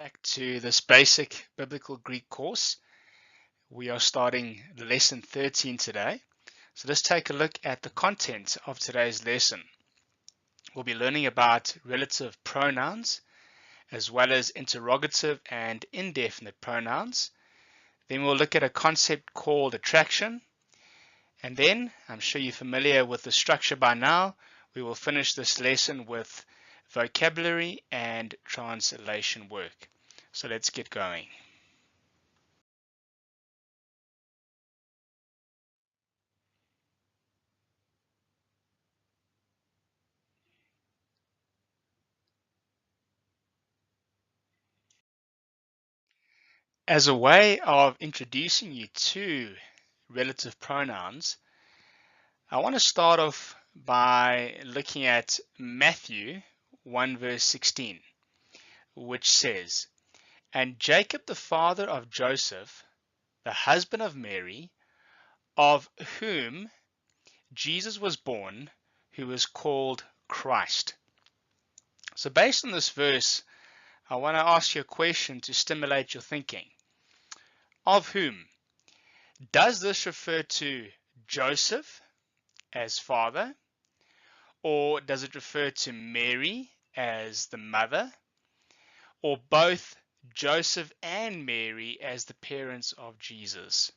Back to this basic biblical Greek course. We are starting lesson 13 today. So let's take a look at the content of today's lesson. We'll be learning about relative pronouns as well as interrogative and indefinite pronouns. Then we'll look at a concept called attraction. And then, I'm sure you're familiar with the structure by now, we will finish this lesson with vocabulary and translation work. So let's get going. As a way of introducing you to relative pronouns, I want to start off by looking at Matthew 1 verse 16, which says, "And Jacob the father of Joseph, the husband of Mary, of whom Jesus was born, who is called Christ." So based on this verse, I want to ask you a question to stimulate your thinking. Of whom? Does this refer to Joseph as father, or does it refer to Mary as the mother, or both Joseph and Mary as the parents of Jesus?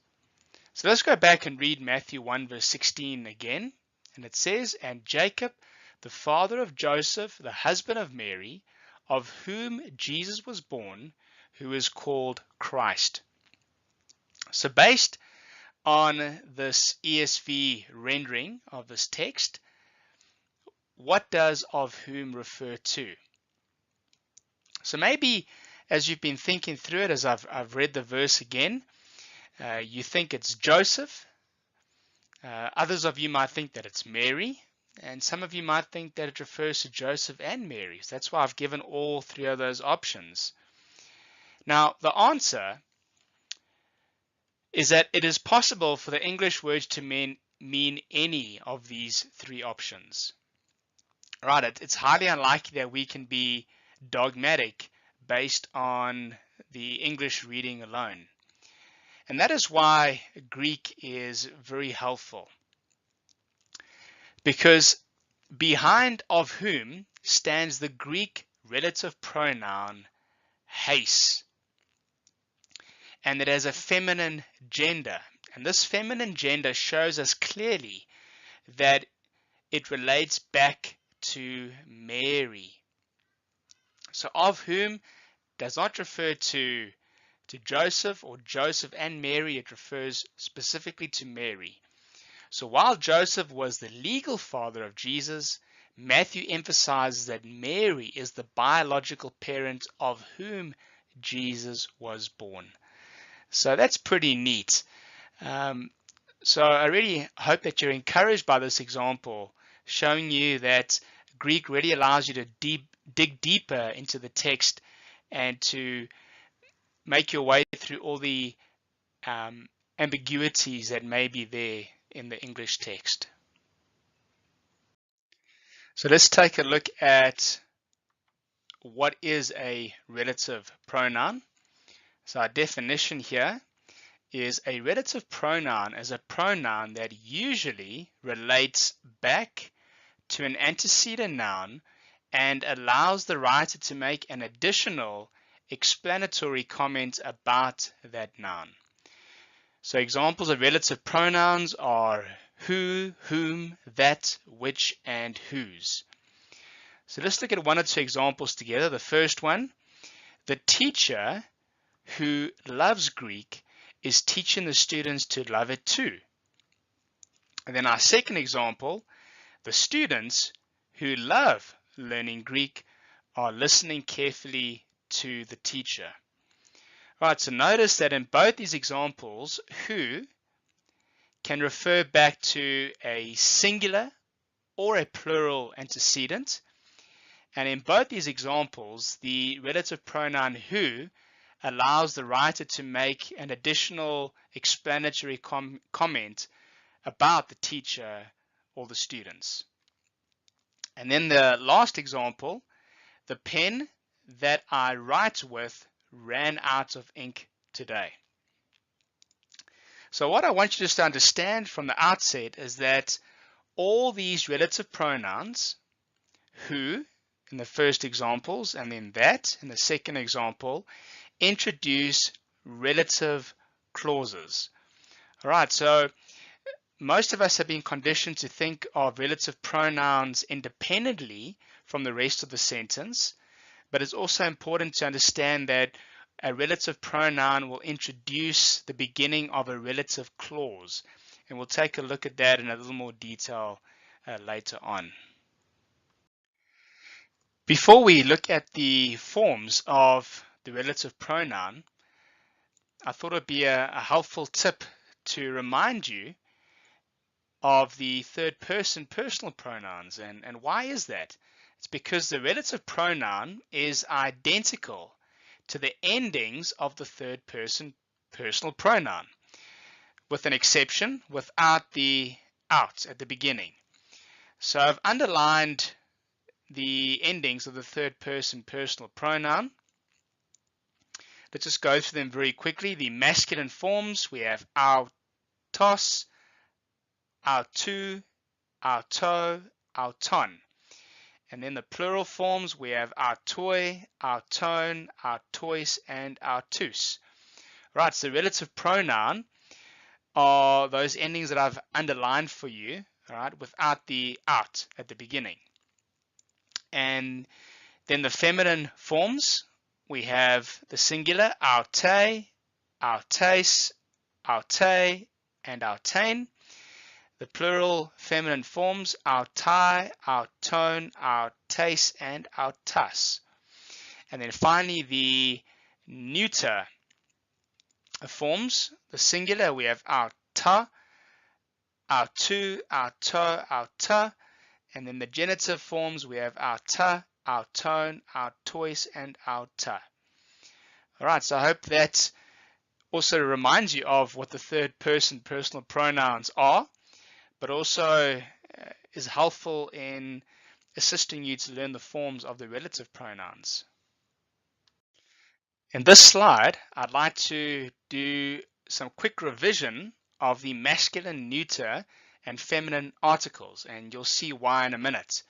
So let's go back and read Matthew 1 verse 16 again. And it says, "And Jacob, the father of Joseph, the husband of Mary, of whom Jesus was born, who is called Christ." So based on this ESV rendering of this text, what does "of whom" refer to? So maybe as you've been thinking through it, as I've read the verse again, you think it's Joseph. Others of you might think that it's Mary, and some of you might think that it refers to Joseph and Mary. So that's why I've given all three of those options. Now, the answer is that it is possible for the English words to mean any of these three options. Right, it's highly unlikely that we can be dogmatic based on the English reading alone. And that is why Greek is very helpful. Because behind "of whom" stands the Greek relative pronoun heis. And it has a feminine gender. And this feminine gender shows us clearly that it relates back to Mary. So "of whom" does not refer to Joseph or Joseph and Mary. It refers specifically to Mary. So while Joseph was the legal father of Jesus, Matthew emphasizes that Mary is the biological parent of whom Jesus was born. So that's pretty neat. So I really hope that you're encouraged by this example, showing you that Greek really allows you to dig deeper into the text and to make your way through all the ambiguities that may be there in the English text. So let's take a look at what is a relative pronoun. So our definition here is a relative pronoun as a pronoun that usually relates back to an antecedent noun and allows the writer to make an additional explanatory comment about that noun. So examples of relative pronouns are who, whom, that, which, and whose. So let's look at one or two examples together. The first one, the teacher who loves Greek is teaching the students to love it too. And then our second example, the students who love learning Greek are listening carefully to the teacher. Right, so notice that in both these examples, who can refer back to a singular or a plural antecedent. And in both these examples, the relative pronoun who allows the writer to make an additional explanatory comment about the teacher or the students. And then the last example, the pen that I write with ran out of ink today. So what I want you just to understand from the outset is that all these relative pronouns, who in the first examples and then that in the second example, introduce relative clauses. All right, so most of us have been conditioned to think of relative pronouns independently from the rest of the sentence, but it's also important to understand that a relative pronoun will introduce the beginning of a relative clause, and we'll take a look at that in a little more detail later on. Before we look at the forms of the relative pronoun, I thought it would be a helpful tip to remind you of the third person personal pronouns. And why is that? It's because the relative pronoun is identical to the endings of the third person personal pronoun, with an exception, without the out at the beginning. So I've underlined the endings of the third person personal pronoun. Let's just go through them very quickly. The masculine forms, we have autos, autu, auto, auton. And then the plural forms, we have autoi, auton, autois, and autus. Right, so relative pronoun are those endings that I've underlined for you, all right, without the out at the beginning. And then the feminine forms, we have the singular, aute, autais, aute, and autain. The plural feminine forms, autai, auton, autais, and autas. And then finally, the neuter forms, the singular, we have auta, autu, auto, auta. And then the genitive forms, we have auta, auton, autois, and auta. All right, so I hope that also reminds you of what the third person personal pronouns are, but also is helpful in assisting you to learn the forms of the relative pronouns. In this slide, I'd like to do some quick revision of the masculine neuter and feminine articles, and you'll see why in a minute.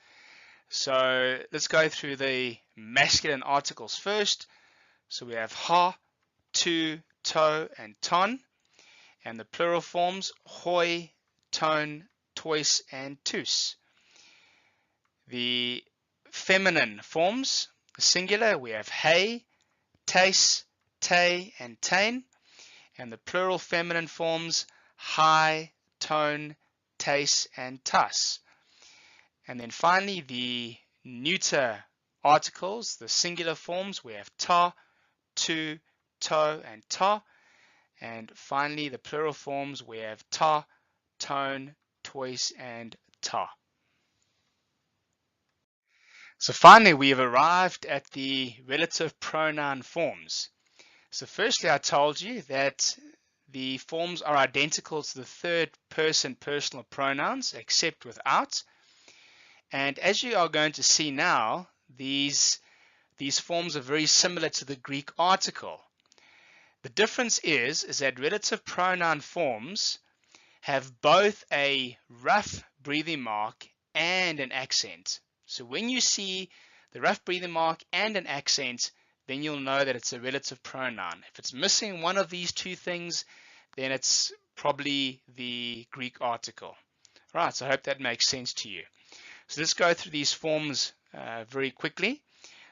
So let's go through the masculine articles first. So we have ha, tu, to, and ton, and the plural forms hoi, ton, tois, and tus. The feminine forms, the singular, we have hey, tais, te, and tain, and the plural feminine forms hai, tone, tais, and tas. And then finally, the neuter articles, the singular forms, we have ta, tu, to, and ta. And finally, the plural forms, we have ta, tone, tois, and ta. So finally, we have arrived at the relative pronoun forms. So firstly, I told you that the forms are identical to the third person personal pronouns, except without. And as you are going to see now, these forms are very similar to the Greek article. The difference is that relative pronoun forms have both a rough breathing mark and an accent. So when you see the rough breathing mark and an accent, then you'll know that it's a relative pronoun. If it's missing one of these two things, then it's probably the Greek article. Right, so I hope that makes sense to you. So let's go through these forms very quickly.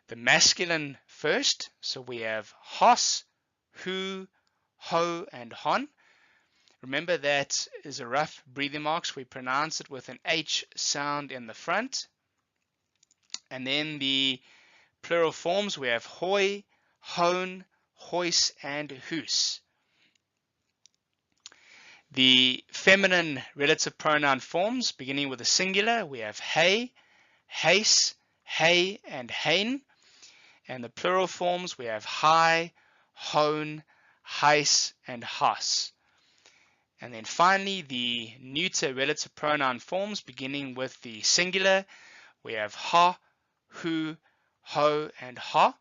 The masculine first, so we have hos, hu, ho, and hon. Remember that is a rough breathing mark, so we pronounce it with an H sound in the front. And then the plural forms, we have hoi, hone, hois, and hus. The feminine relative pronoun forms, beginning with a singular, we have hey, heis, hey, and hein. And the plural forms, we have hai, hone, heis, and has. And then finally, the neuter relative pronoun forms, beginning with the singular, we have ha, hu, ho, and ha.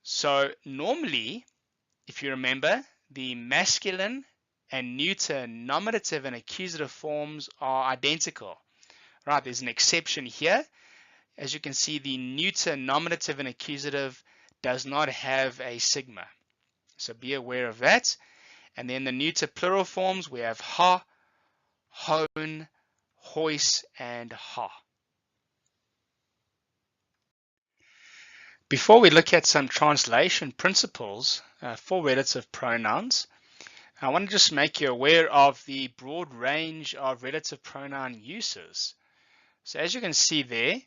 So normally, if you remember, the masculine and neuter nominative and accusative forms are identical. Right, there's an exception here. As you can see, the neuter nominative and accusative does not have a sigma. So be aware of that. And then the neuter plural forms, we have ha, hone, hois, and ha. Before we look at some translation principles for relative pronouns, I want to just make you aware of the broad range of relative pronoun uses. So as you can see there,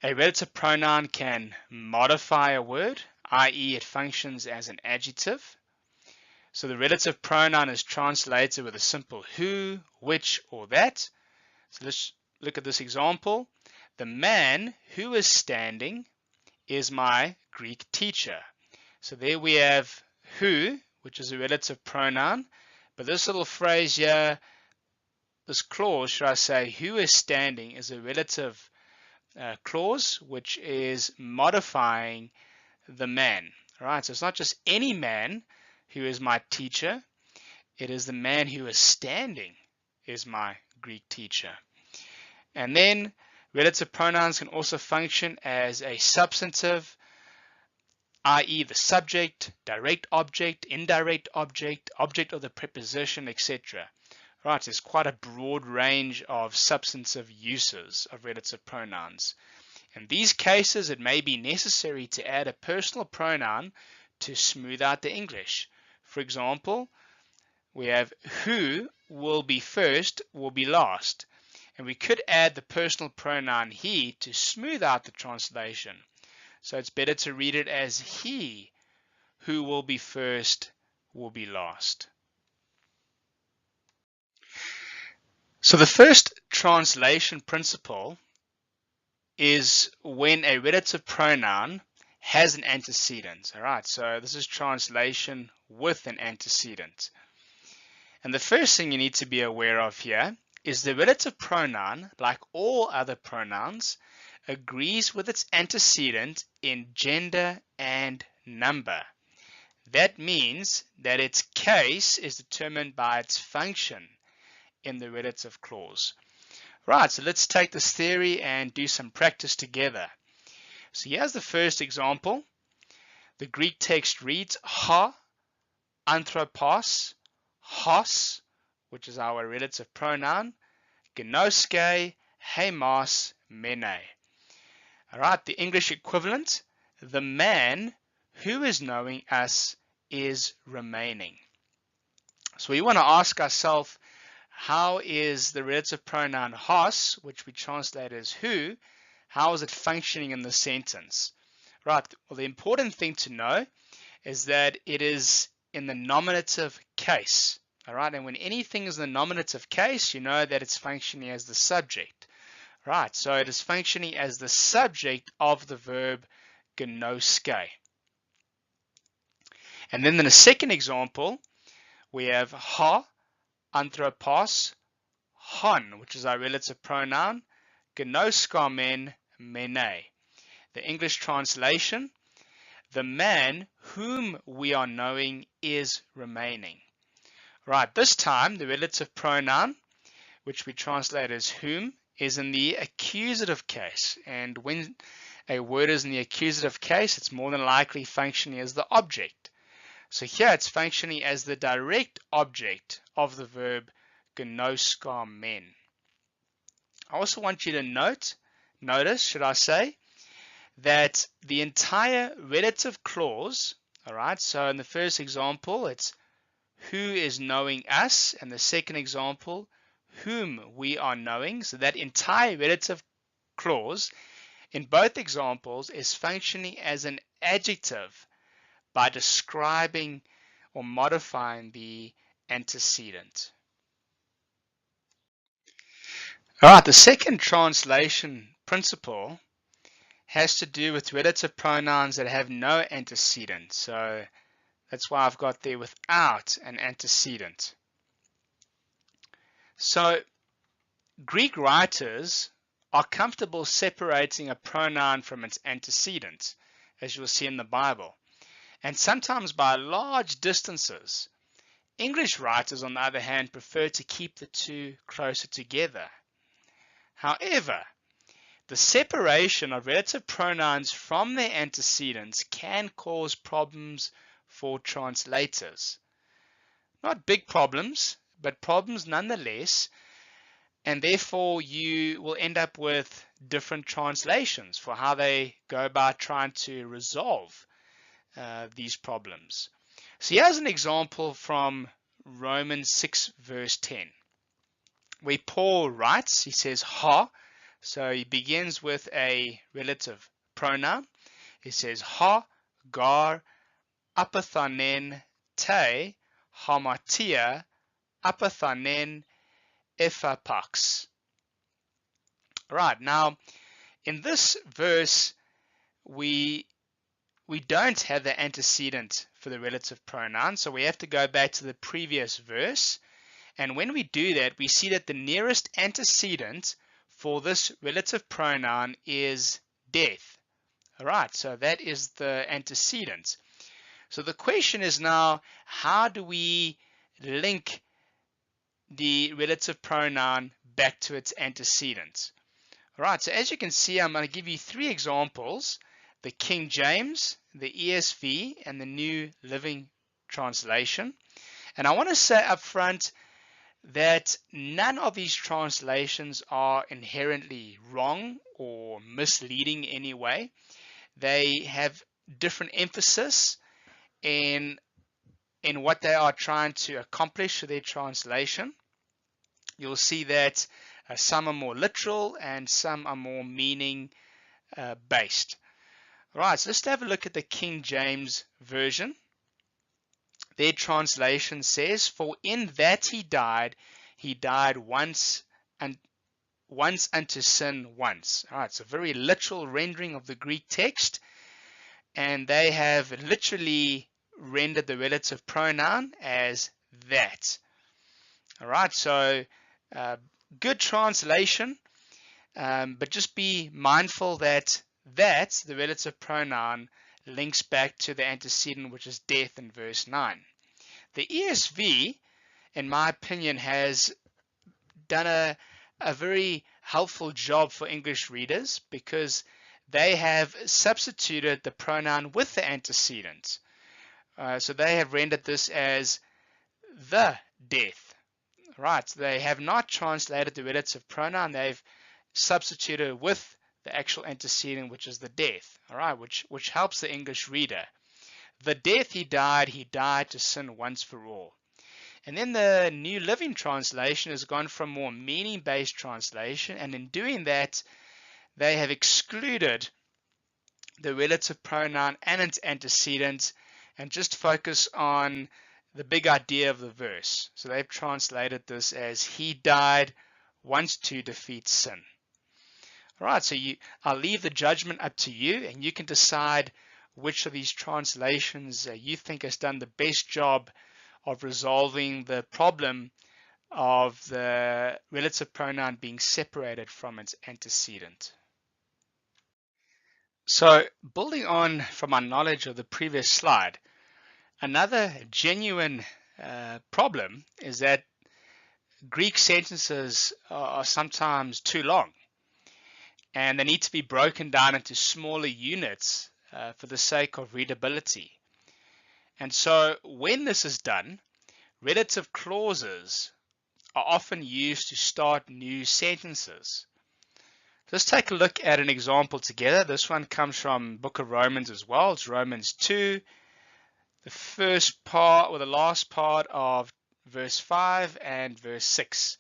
a relative pronoun can modify a word, i.e. it functions as an adjective. So the relative pronoun is translated with a simple who, which, or that. So let's look at this example. The man who is standing is my Greek teacher. So there we have who, which is a relative pronoun. But this little phrase here, this clause, should I say, who is standing, is a relative clause, which is modifying the man. All right, so it's not just any man who is my teacher. It is the man who is standing is my Greek teacher. And then relative pronouns can also function as a substantive, i.e. the subject, direct object, indirect object, object of the preposition, etc. Right, there's quite a broad range of substantive uses of relative pronouns. In these cases, it may be necessary to add a personal pronoun to smooth out the English. For example, we have who will be first, will be last. And we could add the personal pronoun he to smooth out the translation. So it's better to read it as he who will be first, will be last. So the first translation principle is when a relative pronoun has an antecedent. All right, so this is translation with an antecedent. And the first thing you need to be aware of here is the relative pronoun, like all other pronouns, agrees with its antecedent in gender and number. That means that its case is determined by its function in the relative clause. Right, so let's take this theory and do some practice together. So here's the first example. The Greek text reads ha, anthropos, hos, which is our relative pronoun, gnoske, hemos, mene. All right, the English equivalent, the man who is knowing us is remaining. So we want to ask ourselves, how is the relative pronoun hos, which we translate as who, how is it functioning in the sentence? Right, well, the important thing to know is that it is in the nominative case. All right, and when anything is in the nominative case, you know that it's functioning as the subject. Right, so it is functioning as the subject of the verb gnoske. And then in the second example, we have ha, anthropos, hon, which is our relative pronoun, gnoskamen, mene. The English translation, the man whom we are knowing is remaining. Right, this time the relative pronoun, which we translate as whom, is in the accusative case. And when a word is in the accusative case, it's more than likely functioning as the object. So here it's functioning as the direct object of the verb gnoskamen. I also want you to notice, should I say, that the entire relative clause, all right, so in the first example, it's who is knowing us, and the second example, whom we are knowing. So that entire relative clause in both examples is functioning as an adjective by describing or modifying the antecedent. All right, the second translation principle has to do with relative pronouns that have no antecedent. So that's why I've got there without an antecedent. So Greek writers are comfortable separating a pronoun from its antecedent. as you'll see in the Bible, and sometimes by large distances. English writers, on the other hand, prefer to keep the two closer together. However, the separation of relative pronouns from their antecedents can cause problems for translators. Not big problems, but problems nonetheless, and therefore you will end up with different translations for how they go about trying to resolve these problems. So here's an example from Romans 6 verse 10, where Paul writes, he says ha, so he begins with a relative pronoun. He says ha, gar, apathanen, te, hamatia, apathanen, ephapax. Right, now in this verse we don't have the antecedent for the relative pronoun, so we have to go back to the previous verse. And when we do that, we see that the nearest antecedent for this relative pronoun is death. All right, so that is the antecedent. So the question is now, how do we link the relative pronoun back to its antecedent? All right, so as you can see, I'm going to give you three examples: the King James, the ESV, and the New Living Translation. And I want to say up front that none of these translations are inherently wrong or misleading in any way. They have different emphasis in what they are trying to accomplish with their translation. You'll see that some are more literal and some are more meaning based. Right, so let's have a look at the King James Version. Their translation says, "For in that he died once unto sin once." All right, it's a very literal rendering of the Greek text, and they have literally rendered the relative pronoun as that. All right, so good translation, but just be mindful that the relative pronoun, links back to the antecedent, which is death in verse 9. The ESV, in my opinion, has done a very helpful job for English readers, because they have substituted the pronoun with the antecedent. So they have rendered this as the death. Right, so they have not translated the relative pronoun, they've substituted with the actual antecedent, which is the death. All right, which helps the English reader. The death he died to sin once for all. And then the New Living Translation has gone from more meaning-based translation, and in doing that, they have excluded the relative pronoun and its antecedent and just focus on the big idea of the verse. So they've translated this as he died once to defeat sin. All right, so I'll leave the judgment up to you, and you can decide which of these translations you think has done the best job of resolving the problem of the relative pronoun being separated from its antecedent. So, building on from our knowledge of the previous slide, another genuine problem is that Greek sentences are sometimes too long, and they need to be broken down into smaller units for the sake of readability. And so when this is done, relative clauses are often used to start new sentences. Let's take a look at an example together. This one comes from Book of Romans as well. It's Romans 2, the first part or the last part of verse 5 and verse 6.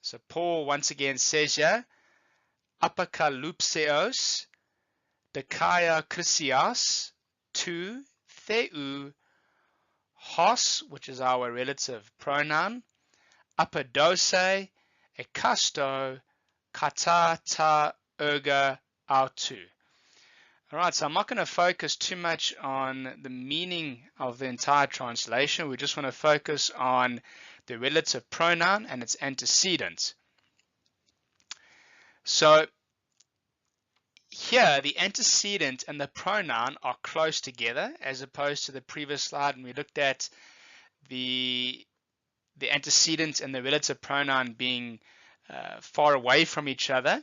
So Paul once again says here, apokalypseos, dikaia Chrisias, tu, theu, hos, which is our relative pronoun, apadose, ekasto, kata, ta, erga, autu. All right, so I'm not going to focus too much on the meaning of the entire translation. We just want to focus on the relative pronoun and its antecedent. So here the antecedent and the pronoun are close together, as opposed to the previous slide when we looked at the antecedent and the relative pronoun being far away from each other.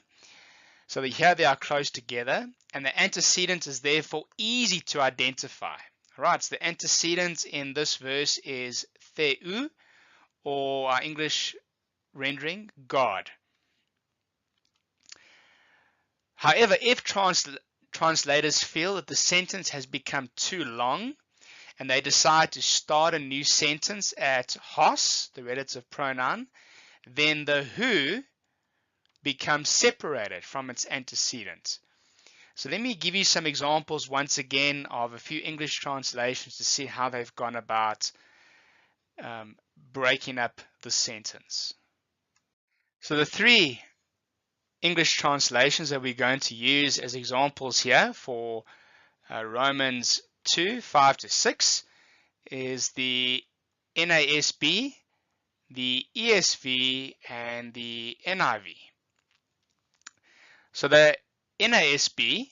So here they are close together, and the antecedent is therefore easy to identify. All right, so the antecedent in this verse is theou, or our English rendering, God. However, if translators feel that the sentence has become too long and they decide to start a new sentence at hos, the relative pronoun, then the who becomes separated from its antecedent. So let me give you some examples once again of a few English translations to see how they've gone about breaking up the sentence. So the three English translations that we're going to use as examples here for Romans 2, 5-6 is the NASB, the ESV, and the NIV. So the NASB,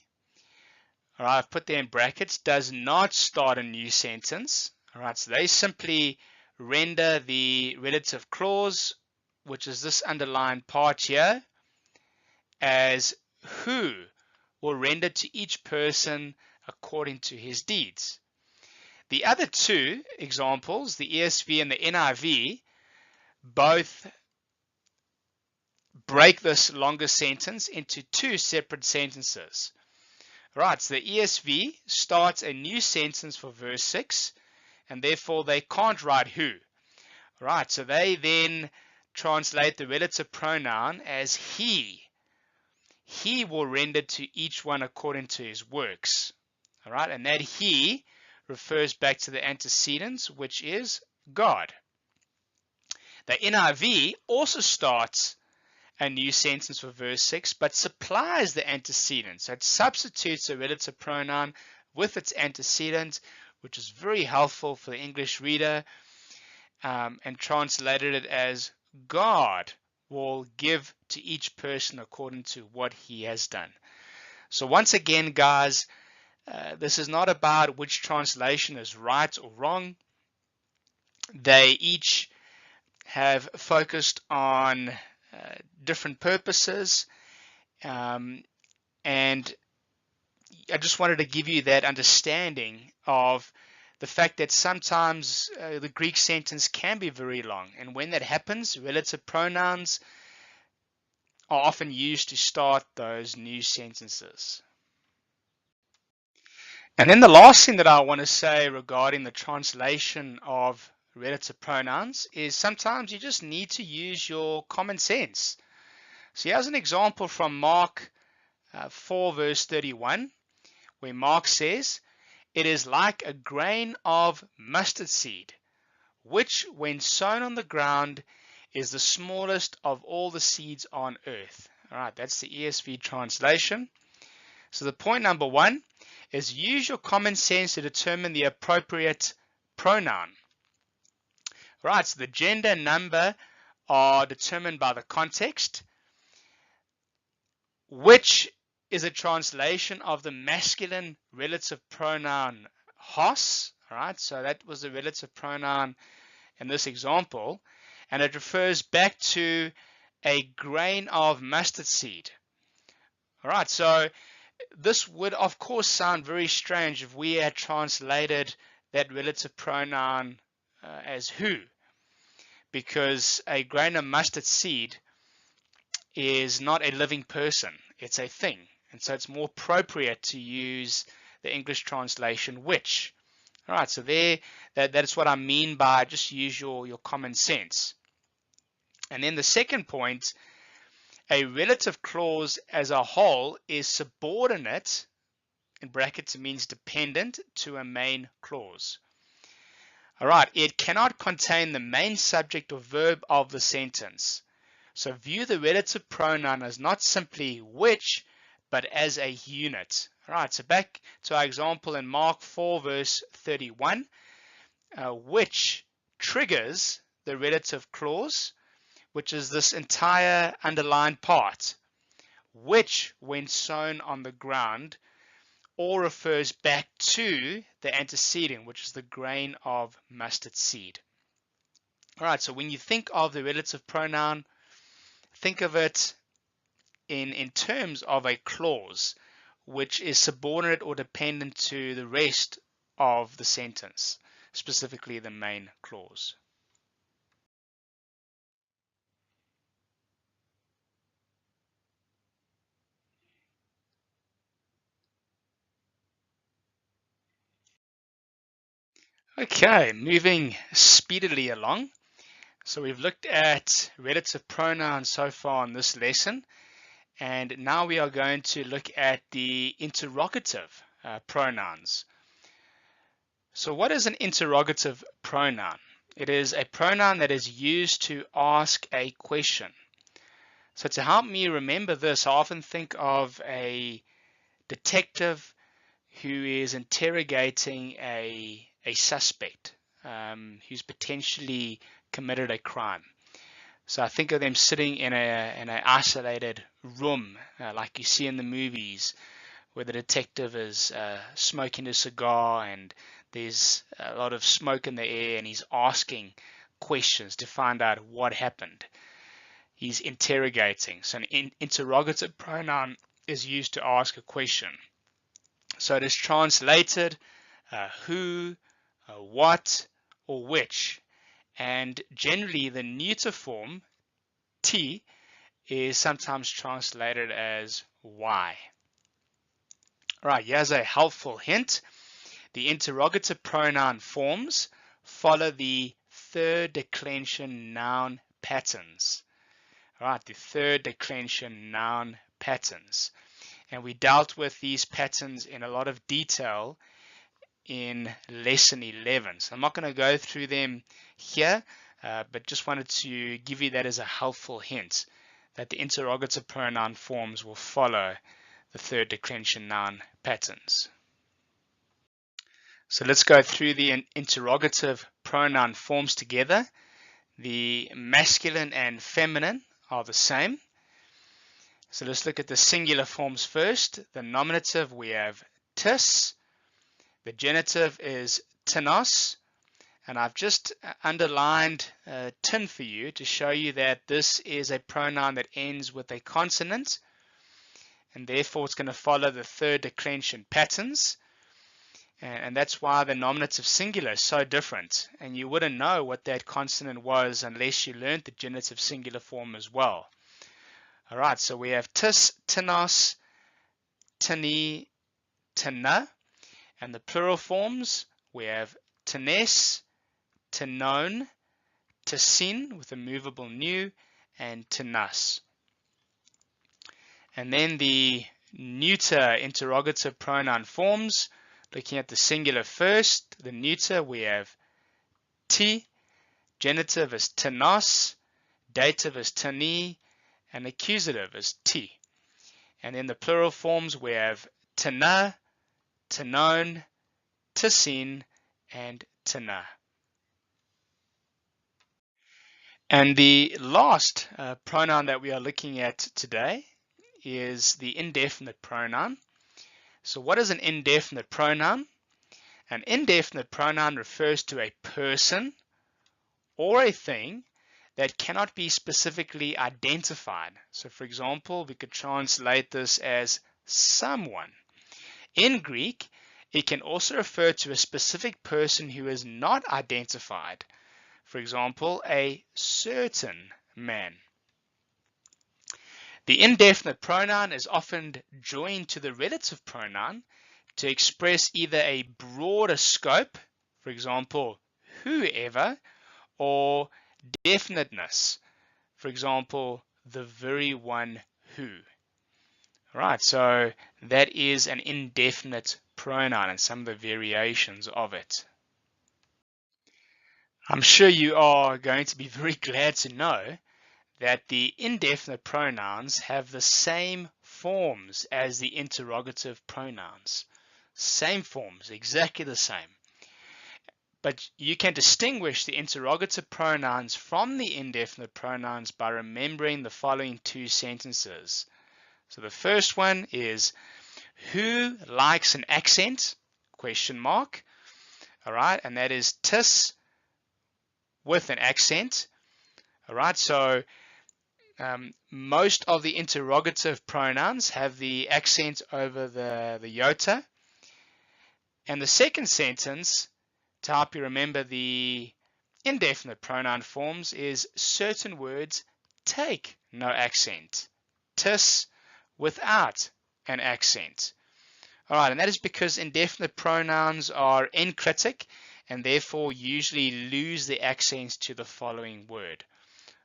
all right, I've put there in brackets, does not start a new sentence. All right, so they simply render the relative clause, which is this underlined part here, as who will render to each person according to his deeds. The other two examples, the ESV and the NIV, both break this longer sentence into two separate sentences. Right, so the ESV starts a new sentence for verse 6, and therefore they can't write who. Right, so they then translate the relative pronoun as he. He will render to each one according to his works. All right, and that he refers back to the antecedent, which is God. The NIV also starts a new sentence for verse 6, but supplies the antecedent. So it substitutes the relative pronoun with its antecedent, which is very helpful for the English reader, and translated it as God will give to each person according to what he has done. So once again, guys, this is not about which translation is right or wrong. They each have focused on different purposes, and I just wanted to give you that understanding of the fact that sometimes the Greek sentence can be very long, and when that happens, relative pronouns are often used to start those new sentences. And then the last thing that I want to say regarding the translation of relative pronouns is sometimes you just need to use your common sense. So here's an example from Mark 4 verse 31, where Mark says, "It is like a grain of mustard seed, which when sown on the ground is the smallest of all the seeds on earth." All right, that's the ESV translation. So the point number one is use your common sense to determine the appropriate pronoun. Right, so the gender and number are determined by the context, which is a translation of the masculine relative pronoun hos. All right, so that was the relative pronoun in this example, and it refers back to a grain of mustard seed. All right, so this would of course sound very strange if we had translated that relative pronoun as who, because a grain of mustard seed is not a living person, it's a thing, and so it's more appropriate to use the English translation which. All right, so there, that's what I mean by just use your common sense. And then the second point, a relative clause as a whole is subordinate, in brackets it means dependent, to a main clause. All right, it cannot contain the main subject or verb of the sentence. So view the relative pronoun as not simply which, but as a unit. All right, so back to our example in Mark 4 verse 31, which triggers the relative clause, which is this entire underlined part. which, when sown on the ground, all refers back to the antecedent, which is the grain of mustard seed. All right, so when you think of the relative pronoun, think of it in terms of a clause, which is subordinate or dependent to the rest of the sentence, specifically the main clause. Okay, moving speedily along. So we've looked at relative pronouns so far in this lesson, and now we are going to look at the interrogative pronouns. So what is an interrogative pronoun? It is a pronoun that is used to ask a question. So to help me remember this, I often think of a detective who is interrogating a suspect who's potentially committed a crime. So I think of them sitting in an isolated room, like you see in the movies, where the detective is smoking a cigar and there's a lot of smoke in the air, and he's asking questions to find out what happened. He's interrogating. So an interrogative pronoun is used to ask a question. So it is translated who, what, or which. And generally the neuter form, T, is sometimes translated as why. All right, here's a helpful hint. The interrogative pronoun forms follow the third declension noun patterns. All right, the third declension noun patterns. And we dealt with these patterns in a lot of detail in lesson 11. So I'm not going to go through them here, but just wanted to give you that as a helpful hint that the interrogative pronoun forms will follow the third declension noun patterns. So let's go through the interrogative pronoun forms together. The masculine and feminine are the same. So let's look at the singular forms first. The nominative, we have tis. The genitive is tinos. And I've just underlined tin for you to show you that this is a pronoun that ends with a consonant, and therefore it's going to follow the third declension patterns. And that's why the nominative singular is so different. And you wouldn't know what that consonant was unless you learned the genitive singular form as well. All right, so we have tis, tinos, tini, tina. And the plural forms, we have tines, tinon, tisin with a movable nu, and tinas. And then the neuter interrogative pronoun forms, looking at the singular first, the neuter, we have ti, genitive is tinos, dative is tini, and accusative is ti. And in the plural forms, we have tina, tinon, tisin, and tina. And the last pronoun that we are looking at today is the indefinite pronoun. So what is an indefinite pronoun? An indefinite pronoun refers to a person or a thing that cannot be specifically identified. So for example, we could translate this as someone. In Greek, it can also refer to a specific person who is not identified. For example, a certain man. The indefinite pronoun is often joined to the relative pronoun to express either a broader scope, for example, whoever, or definiteness, for example, the very one who. All right, so that is an indefinite pronoun and some of the variations of it. I'm sure you are going to be very glad to know that the indefinite pronouns have the same forms as the interrogative pronouns. Same forms, exactly the same. But you can distinguish the interrogative pronouns from the indefinite pronouns by remembering the following two sentences. So the first one is, who likes an accent? Question mark. All right, and that is tis with an accent. All right, so most of the interrogative pronouns have the accent over the iota. And the second sentence, to help you remember the indefinite pronoun forms, is certain words take no accent. Tis without an accent. All right, and that is because indefinite pronouns are encritic and therefore usually lose the accents to the following word.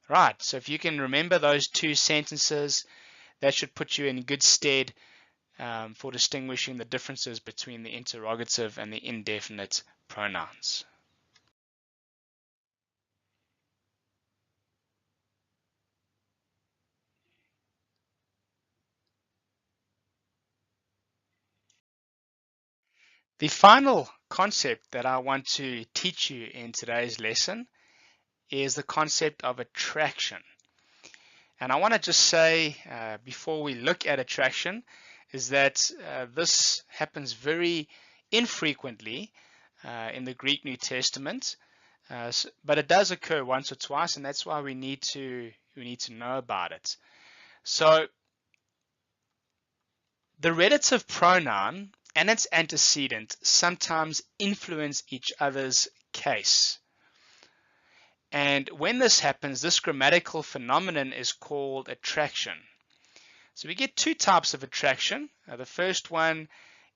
Right, so if you can remember those two sentences, that should put you in good stead for distinguishing the differences between the interrogative and the indefinite pronouns. The final concept that I want to teach you in today's lesson is the concept of attraction. And I want to just say, before we look at attraction, is that this happens very infrequently in the Greek New Testament, but it does occur once or twice, and that's why we need to know about it. So the relative pronoun and its antecedent sometimes influence each other's case. And when this happens, this grammatical phenomenon is called attraction. So we get two types of attraction. The first one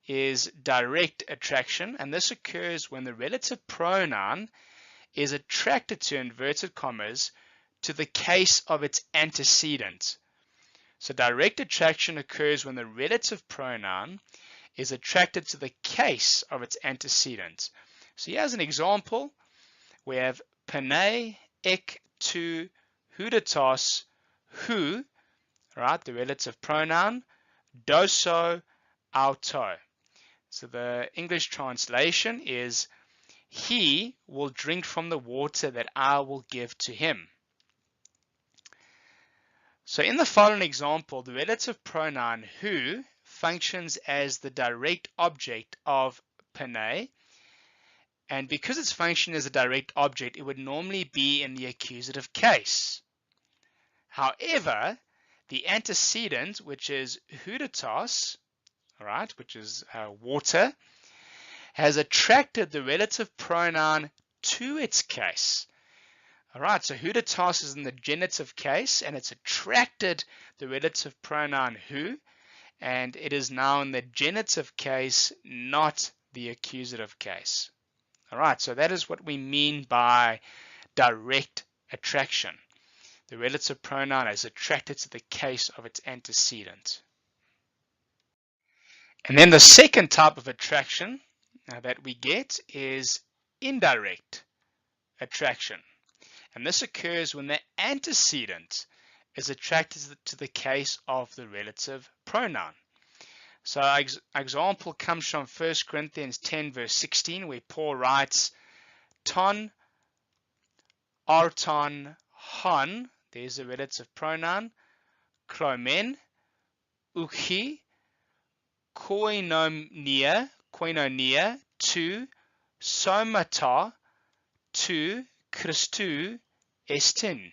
is direct attraction, and this occurs when the relative pronoun is attracted to, inverted commas, to the case of its antecedent. So direct attraction occurs when the relative pronoun is attracted to the case of its antecedent. So here's an example. We have pene, ek, tu, hudatos, who, right, the relative pronoun, doso, auto. So the English translation is, he will drink from the water that I will give to him. So in the following example, the relative pronoun who functions as the direct object of pene, and because its function is a direct object, it would normally be in the accusative case. However, the antecedent, which is hudatos, right, which is water, has attracted the relative pronoun to its case. All right, so hudatos is in the genitive case, and it's attracted the relative pronoun who, and it is now in the genitive case, not the accusative case. All right, so that is what we mean by direct attraction. The relative pronoun is attracted to the case of its antecedent. And then the second type of attraction that we get is indirect attraction. And this occurs when the antecedent is attracted to the case of the relative pronoun. So our example comes from 1 Corinthians 10 verse 16, where Paul writes, ton, arton, hon, there's the relative pronoun, chlomen, uchi, koinonia, tu, somata, tu, Christou, estin,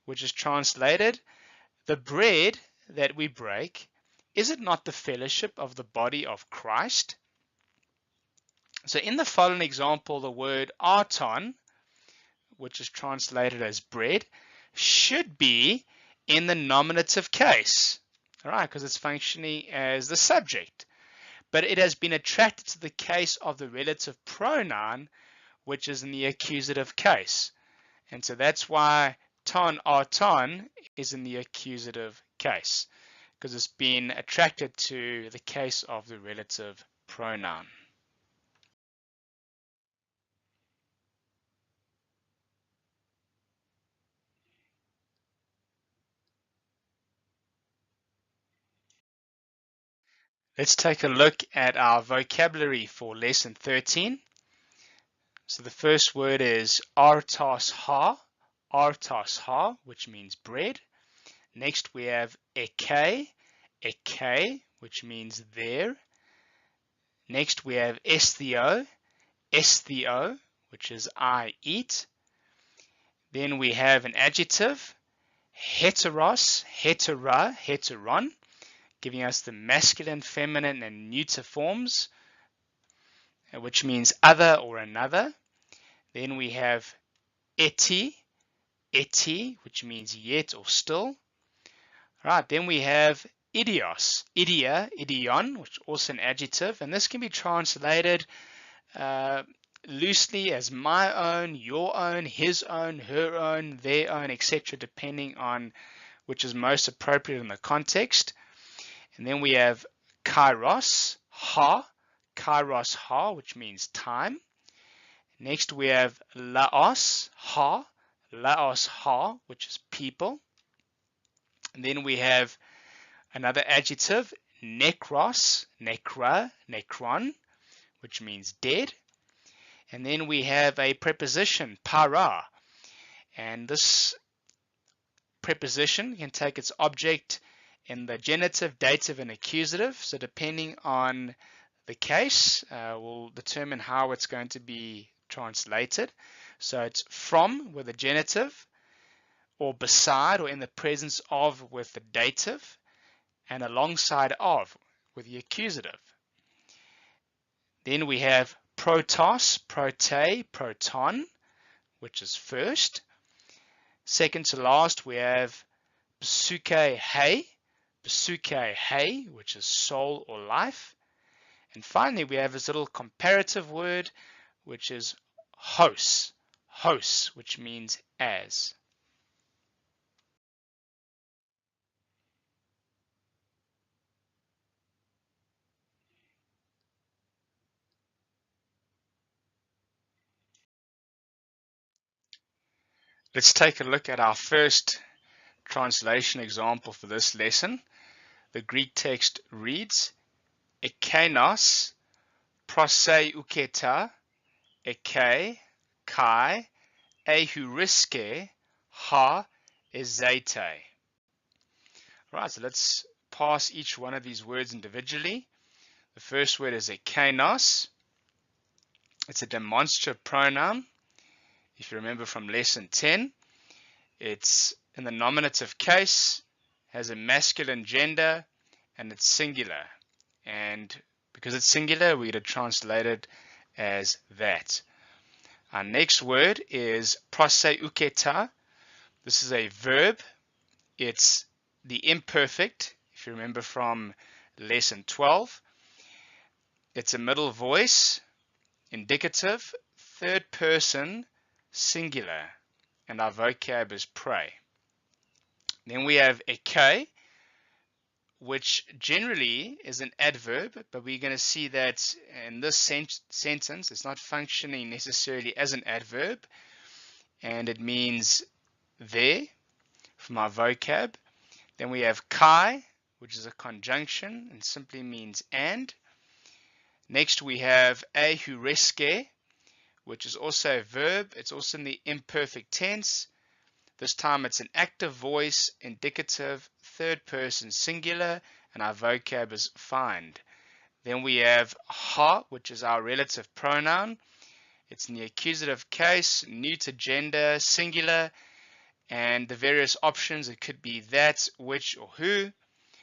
which is translated, the bread that we break, is it not the fellowship of the body of Christ? So in the following example, the word arton, which is translated as bread, should be in the nominative case, all right, because it's functioning as the subject. But it has been attracted to the case of the relative pronoun, which is in the accusative case. And so that's why ton arton is in the accusative case, because it's been attracted to the case of the relative pronoun. Let's take a look at our vocabulary for lesson 13. So the first word is artos ha, which means bread. Next we have eke, Eke, which means there. Next we have esthio, which is I eat. Then we have an adjective, heteros, hetera, heteron, giving us the masculine, feminine, and neuter forms, which means other or another. Then we have eti, which means yet or still. Right, then we have idios, idia, idion, which is also an adjective, and this can be translated loosely as my own, your own, his own, her own, their own, etc., depending on which is most appropriate in the context. And then we have kairos, ha, which means time. Next we have laos, ha, which is people. And then we have another adjective, nekros, nekra, nekron, which means dead. And then we have a preposition, para, and this preposition can take its object in the genitive, dative, and accusative. So depending on the case, will determine how it's going to be translated. So it's from with the genitive, or beside or in the presence of with the dative, and alongside of with the accusative. Then we have protos, prote, proton, which is first. Second to last, we have psuche hei, which is soul or life. And finally, we have this little comparative word, which is hos, which means as. Let's take a look at our first translation example for this lesson. The Greek text reads, Ekenos, proseuketa, eke, kai, ehuriske, ha, ezete. Right, so let's pass each one of these words individually. The first word is ekenos. It's a demonstrative pronoun. If you remember from lesson 10, it's in the nominative case, has a masculine gender, and it's singular. And because it's singular, we're going to translate it as that. Our next word is proseuketa. This is a verb. It's the imperfect, if you remember from lesson 12. It's a middle voice, indicative, third person, singular, and our vocab is pray. Then we have eke, which generally is an adverb, but we're going to see that in this sentence it's not functioning necessarily as an adverb, and it means there from our vocab. Then we have kai, which is a conjunction and simply means and. Next we have ehuriske, which is also a verb. It's also in the imperfect tense. This time it's an active voice, indicative, third person singular, and our vocab is find. Then we have ha, which is our relative pronoun. It's in the accusative case, neuter gender, singular, and the various options. It could be that, which, or who,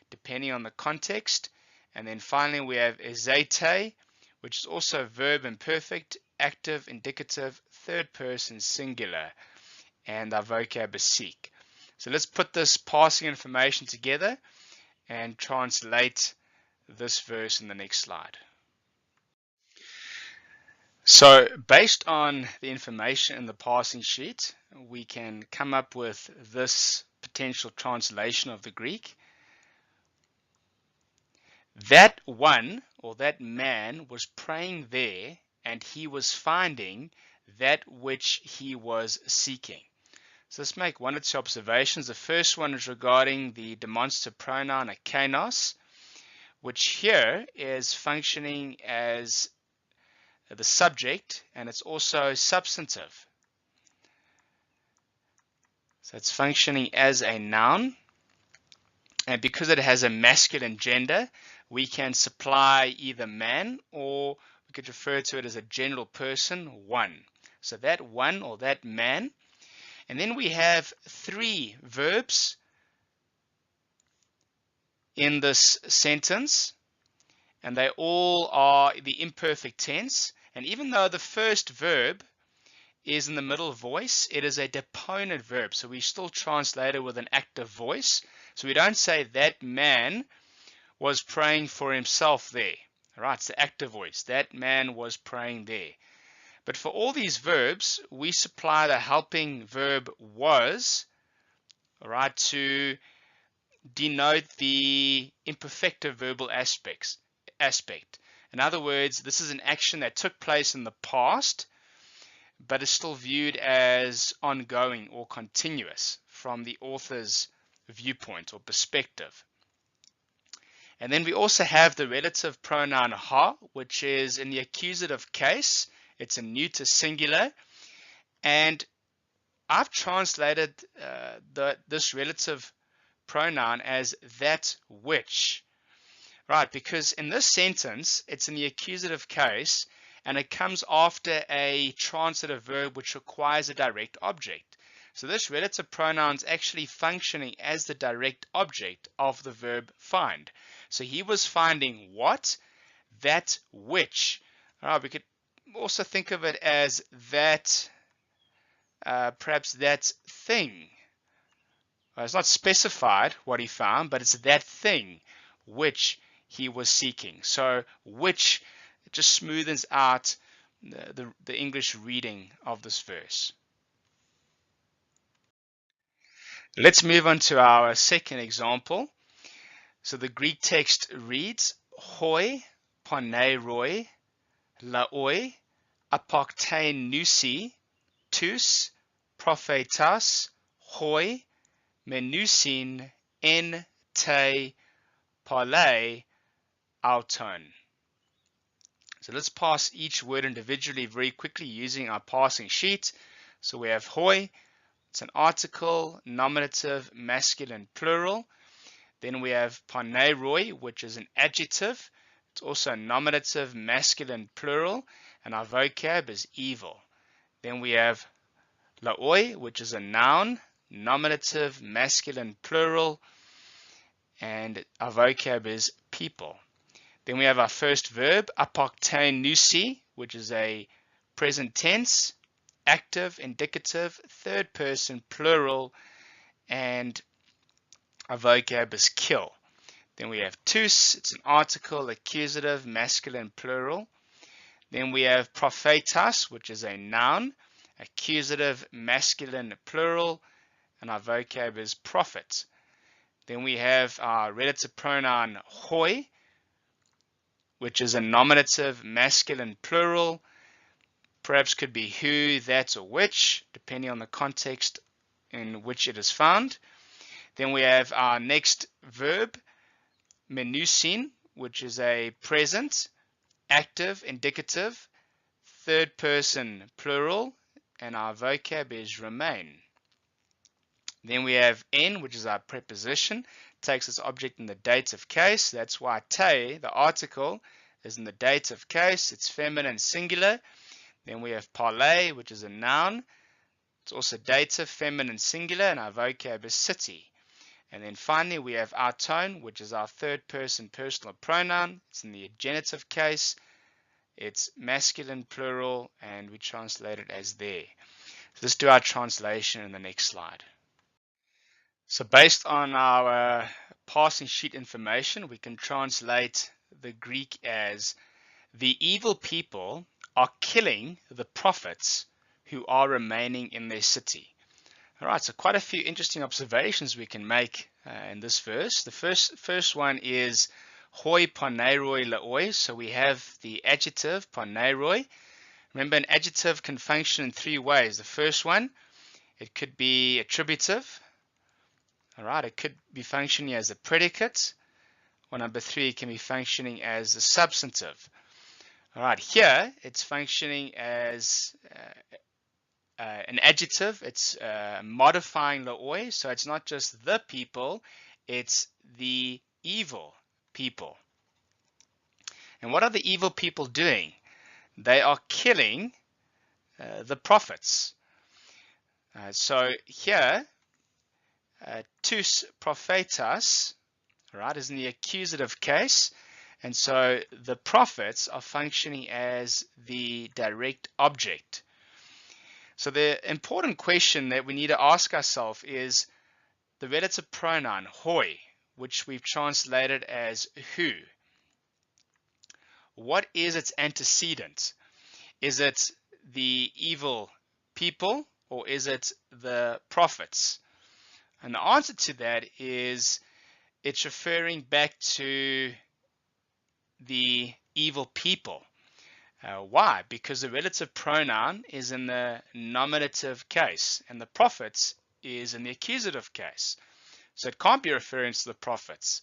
depending on the context. And then finally we have ezete, which is also verb imperfect, active, indicative, third person singular, and our vocab is seek. So let's put this passing information together and translate this verse in the next slide. So based on the information in the passing sheet, we can come up with this potential translation of the Greek. That one, or that man, was praying there, and he was finding that which he was seeking. So let's make one or two observations. The first one is regarding the demonstrative pronoun ekenos, which here is functioning as the subject, and it's also substantive. So it's functioning as a noun. And because it has a masculine gender, we can supply either man, or we could refer to it as a general person, one. So that one, or that man. And then we have 3 verbs in this sentence, and they all are the imperfect tense. And even though the first verb is in the middle voice, it is a deponent verb, so we still translate it with an active voice. So we don't say that man was praying for himself there. All right, it's the active voice. That man was praying there. But for all these verbs, we supply the helping verb was, all right, to denote the imperfective verbal aspect. In other words, this is an action that took place in the past, but is still viewed as ongoing or continuous from the author's viewpoint or perspective. And then we also have the relative pronoun ha, which is in the accusative case. It's a neuter singular, and I've translated this relative pronoun as that which, right? Because in this sentence, it's in the accusative case, and it comes after a transitive verb which requires a direct object. So this relative pronoun is actually functioning as the direct object of the verb find. So he was finding what? That which. All right, we could also think of it as that, perhaps that thing. It's not specified what he found, but it's that thing which he was seeking. So which just smoothens out the English reading of this verse. Let's move on to our second example. So the Greek text reads, hoi poneiroi laoi apoktein tous prophetas hoi menusin en te parle auton. So let's pass each word individually very quickly using our passing sheet. So we have hoi, it's an article, nominative, masculine, plural. Then we have poneiroi, which is an adjective. It's also a nominative, masculine, plural, and our vocab is evil. Then we have laoi, which is a noun, nominative, masculine, plural, and our vocab is people. Then we have our first verb, apoktein, which is a present tense, active, indicative, third person, plural, and our vocab is kill. Then we have tous, it's an article, accusative, masculine, plural. Then we have prophetas, which is a noun, accusative, masculine, plural, and our vocab is prophet. Then we have our relative pronoun hoi, which is a nominative, masculine, plural. Perhaps could be who, that, or which, depending on the context in which it is found. Then we have our next verb, menusin, which is a present, active, indicative, third person, plural, and our vocab is remain. Then we have en, which is our preposition, takes its object in the dative case. That's why te, the article, is in the dative case. It's feminine, singular. Then we have parle, which is a noun. It's also dative, feminine, singular, and our vocab is city. And then finally we have auton, which is our third person personal pronoun. It's in the genitive case. It's masculine, plural, and we translate it as there. So let's do our translation in the next slide. So based on our passing sheet information, we can translate the Greek as, the evil people are killing the prophets who are remaining in their city. All right, so quite a few interesting observations we can make in this verse. The first one is hoi poneiroi laoi. So we have the adjective poneiroi. Remember, an adjective can function in 3 ways. The first one, it could be attributive. All right, it could be functioning as a predicate. Or number 3, it can be functioning as a substantive. All right, here it's functioning as an adjective. It's modifying laoi, so it's not just the people, It's the evil people. And what are the evil people doing? They are killing the prophets. So here, tous prophetas, right, is in the accusative case. And so the prophets are functioning as the direct object. So the important question that we need to ask ourselves is the relative pronoun hoi, which we've translated as who. What is its antecedent? Is it the evil people or is it the prophets? And the answer to that is it's referring back to the evil people. Why? Because the relative pronoun is in the nominative case and the prophets is in the accusative case. So it can't be referring to the prophets.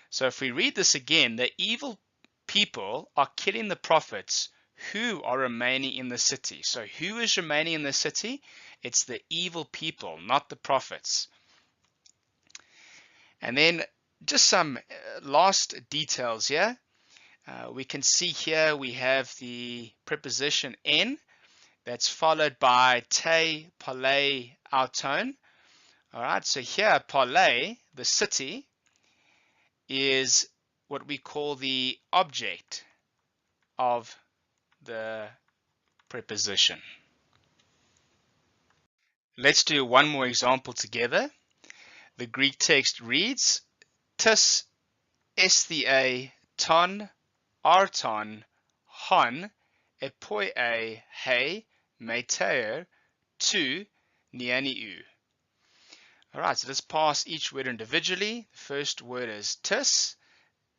So if we read this again, the evil people are killing the prophets who are remaining in the city. So who is remaining in the city? It's the evil people, not the prophets. And then just some last details here. We can see here we have the preposition en that's followed by te, pale, auton. All right, so here pale, the city, is what we call the object of the preposition. Let's do one more example together. The Greek text reads, tis esthia ton arton hon epoi he meter tu nianiu. All right, so let's pass each word individually. The first word is tis.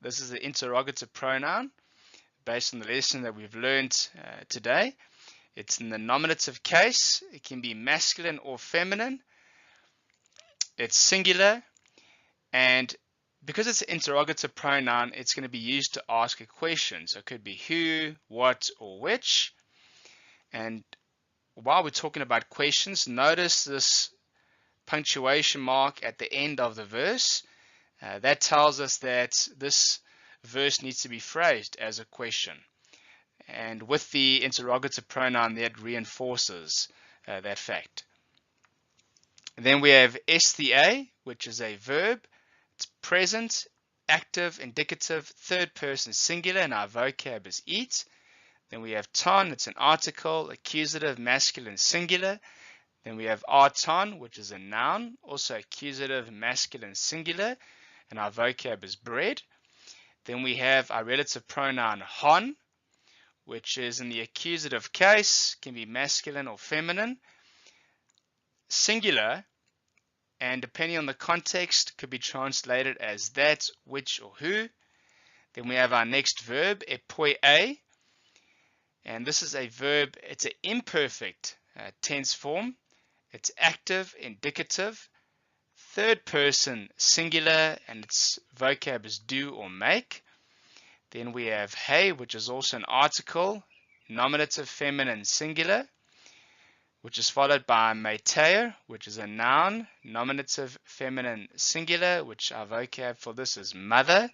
This is the interrogative pronoun based on the lesson that we've learned today. It's in the nominative case. It can be masculine or feminine. It's singular, and because it's an interrogative pronoun, it's going to be used to ask a question. So it could be who, what, or which. And while we're talking about questions, notice this punctuation mark at the end of the verse. That tells us that this verse needs to be phrased as a question. And with the interrogative pronoun, that reinforces that fact. And then we have esthia, which is a verb. It's present, active, indicative, third person singular, and our vocab is eat. Then we have ton, it's an article, accusative, masculine, singular. Then we have arton, which is a noun, also accusative, masculine, singular, and our vocab is bread. Then we have our relative pronoun hon, which is in the accusative case, can be masculine or feminine, singular, and depending on the context, could be translated as that, which, or who. Then we have our next verb, epoi a, and this is a verb, it's an imperfect tense form. It's active, indicative, third person singular, and its vocab is do or make. Then we have he, which is also an article, nominative, feminine, singular, which is followed by meter, which is a noun, nominative, feminine, singular, which our vocab for this is mother.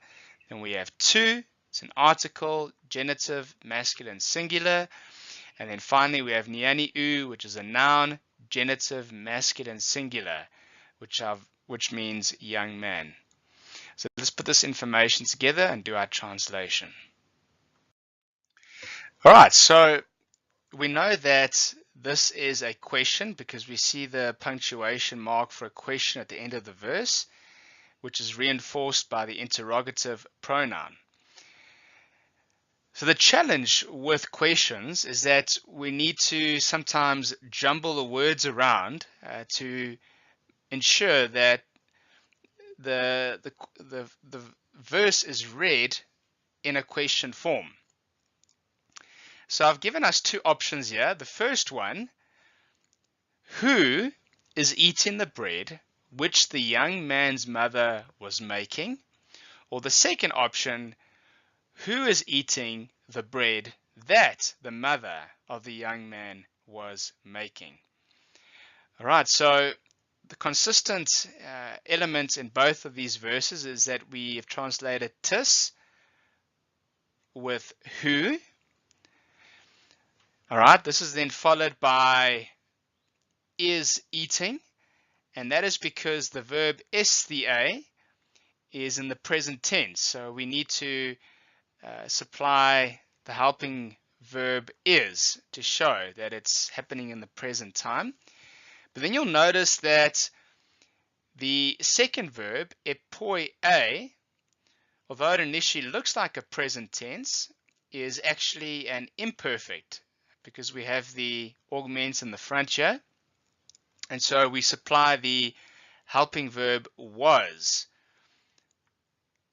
Then we have tu, it's an article, genitive, masculine, singular. And then finally we have nianiu, which is a noun, genitive, masculine, singular, which means young man. So let's put this information together and do our translation. All right, so we know that this is a question because we see the punctuation mark for a question at the end of the verse, which is reinforced by the interrogative pronoun. So the challenge with questions is that we need to sometimes jumble the words around to ensure that the verse is read in a question form. So I've given us two options here. The first one, who is eating the bread which the young man's mother was making? Or the second option, who is eating the bread that the mother of the young man was making? All right, so the consistent element in both of these verses is that we have translated tis with who. All right, this is then followed by is eating, and that is because the verb esthea is in the present tense. So we need to supply the helping verb is to show that it's happening in the present time. But then you'll notice that the second verb, epoie, although it initially looks like a present tense, is actually an imperfect because we have the augment in the front here. And so we supply the helping verb was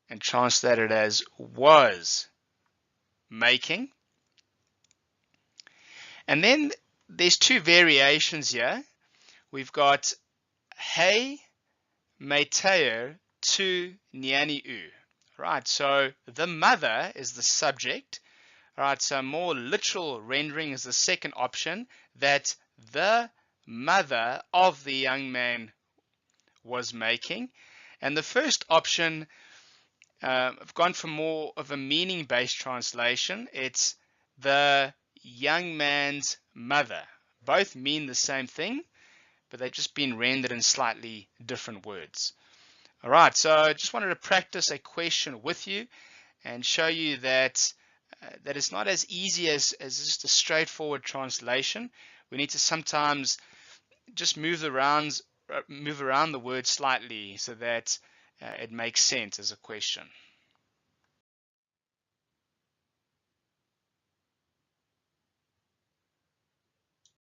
and translate it as was making. And then there's two variations here. We've got hei meteo tu nianiu. Right, so the mother is the subject. Right, so more literal rendering is the second option, that the mother of the young man was making. And the first option, I've gone for more of a meaning-based translation. It's the young man's mother. Both mean the same thing, but they've just been rendered in slightly different words. All right, so I just wanted to practice a question with you and show you that that it's not as easy as just a straightforward translation. We need to sometimes just move around the word slightly so that it makes sense as a question.